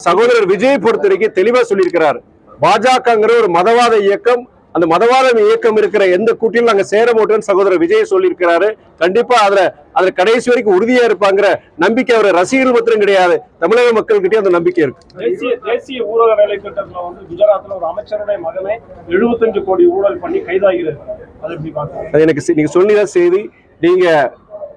சகோதரர் விஜய் பொறுத்தவரைக்கும் தெளிவா சொல்லியிருக்கிறார். பாஜகங்கிற ஒரு மதவாத இயக்கம், அந்த மதவாத இயக்கம் இருக்கிற எந்த கூட்டிலும் நாங்க சேர மாட்டோம்னு சகோதரர் விஜய் சொல்லியிருக்கிறாரு. கண்டிப்பா அதுல கடைசி வரைக்கும் உறுதியா இருப்பாங்கிற நம்பிக்கை அவர் ரசிகர்கள் மாத்திரம் கிடையாது, தமிழக மக்கள்கிட்டயும் அந்த நம்பிக்கை இருக்கு. தேசிய ஊரக வேலை திட்டத்துல குஜராத்ல ஒரு அமைச்சருடைய மகனை 75 கோடி ஊழல் பண்ணி கைதாகிறது. அது எனக்கு நீங்க சொன்னதான் செய்தி.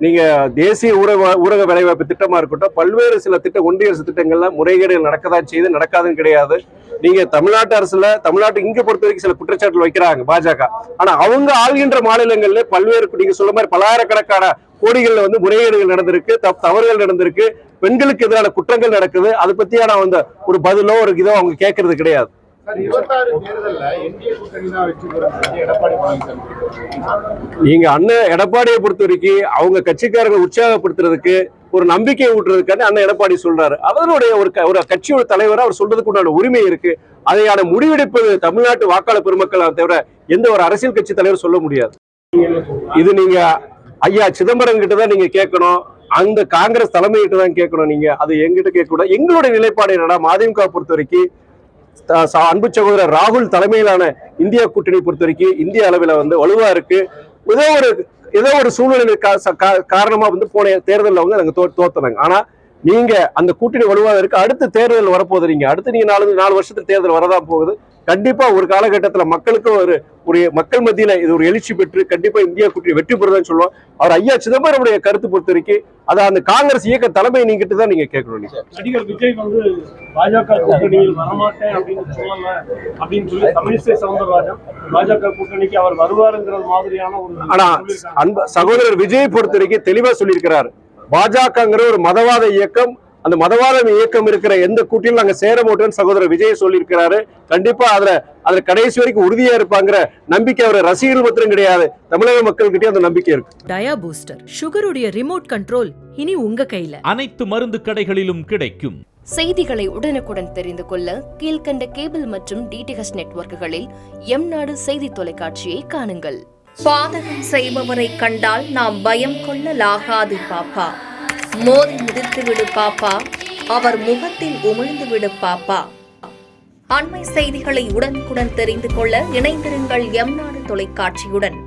நீங்க தேசிய ஊரக வேலைவாய்ப்பு திட்டமா இருக்கட்டும், பல்வேறு சில ஒன்றிய அரசு திட்டங்கள்ல முறைகேடுகள் நடக்கதான் செய்து, நடக்காதுன்னு கிடையாது. நீங்க தமிழ்நாட்டு இங்க பொறுத்த வரைக்கும் சில குற்றச்சாட்டுகள் வைக்கிறாங்க பாஜக. ஆனா அவங்க ஆள்கின்ற மாநிலங்கள்ல பல்வேறு நீங்க சொல்ல மாதிரி பலாயிரக்கணக்கான கோடிகள்ல முறைகேடுகள் நடந்திருக்கு, தவறுகள் நடந்திருக்கு, பெண்களுக்கு எதிரான குற்றங்கள் நடக்குது. அதை பத்தியான ஒரு பதிலோ ஒரு இதோ அவங்க கேட்கறது கிடையாது. நீங்க அண்ணன் எடப்பாடியை பொறுத்த வரைக்கும் அவங்க கட்சிக்காரர்கள் உற்சாகப்படுத்துறதுக்கு, ஒரு நம்பிக்கை ஊட்டுறதுக்கான அண்ணன் எடப்பாடி சொல்றாரு. அவருடைய ஒரு கட்சியோட தலைவரா அவர் சொல்றதுக்கு உண்டான உரிமை இருக்கு. அதையான முடிவெடுப்பது தமிழ்நாட்டு வாக்காளர் பெருமக்கள் தவிர எந்த ஒரு அரசியல் கட்சி தலைவர் சொல்ல முடியாது. இது நீங்க ஐயா சிதம்பரம் கிட்ட தான் நீங்க கேட்கணும், அந்த காங்கிரஸ் தலைமை கிட்ட தான் கேட்கணும். நீங்க அது எங்கிட்ட கேட்க கூடாது. எங்களுடைய நிலைப்பாடு என்னன்னா, மதிமுக பொறுத்த வரைக்கும் அன்பு சகோதரர் ராகுல் தலைமையிலான இந்தியா கூட்டணி பொறுத்த வரைக்கும் இந்திய அளவில் வலுவா இருக்கு. ஏதோ ஒரு சூழ்நிலை காரணமா போன தேர்தலில் நாங்க தோத்துனாங்க. ஆனா நீங்க அந்த கூட்டணி வலுவாக இருக்கு. அடுத்த தேர்தல் வரப்போகுது. நீங்க அடுத்து நீங்க 4 வருஷத்துக்கு தேர்தல் வரதான் போகுது. கண்டிப்பா ஒரு காலகட்டத்தில் மக்களுக்கு ஒரு மக்கள் மத்தியில இது ஒரு எழுச்சி பெற்று கண்டிப்பா இந்தியா கூட்டணி வெற்றி பெறுதான்னு சொல்லுவோம். அவர் ஐயா சிதம்பரமுடைய கருத்து பொறுத்த வரைக்கும் அதை அந்த காங்கிரஸ் இயக்க தலைமை நீங்கிட்டு தான் நீங்க கேட்கணும். நடிகர் விஜய் பாஜக கூட்டணியில் வரமாட்டேன் அப்படின்னு சொல்லி தமிழிசை சவுந்தரராஜன் பாஜக கூட்டணிக்கு அவர் வருவாருங்கிறது மாதிரியான ஒரு. ஆனா சகோதரர் விஜய் பொறுத்த வரைக்கும் தெளிவா சொல்லியிருக்கிறார். பாஜகங்கிற ஒரு மதவாத இயக்கம், அந்த மதவாத இயக்கம் இருக்கிற எந்த கூட்டிலும் நாங்க சேர மாட்டோம்னு சகோதரர் விஜய் சொல்லியிருக்கிறாரு. கண்டிப்பா அதுல கடைசி வரைக்கும் உறுதியா இருப்பாங்கிற நம்பிக்கை அவர் ரசிகர்கள் மாத்திரம் கிடையாது, தமிழக மக்கள்கிட்டயும் அந்த நம்பிக்கை இருக்கு. டயா பூஸ்டர் சுகருடைய ரிமோட் கண்ட்ரோல் இனி உங்க கையில. அனைத்து மருந்து கடைகளிலும் கிடைக்கும். செய்திகளை உடனுக்குடன் தெரிந்து கொள்ள கீழ்கண்ட கேபிள் மற்றும் டிடிஎச் நெட்வொர்க்குகளில் எம்நாடு செய்தி தொலைக்காட்சியை காணுங்கள். பாதகம் செய்பவரை கண்டால் நாம் பயம் கொள்ளலாகாது பாப்பா. மோதி மிதித்து விடு பாப்பா, அவர் முகத்தில் உமிழ்ந்து விடு பாப்பா. அண்மை செய்திகளை உடனுக்குடன் தெரிந்து கொள்ள இணைந்திருங்கள் எம்நாடு தொலைக்காட்சியுடன்.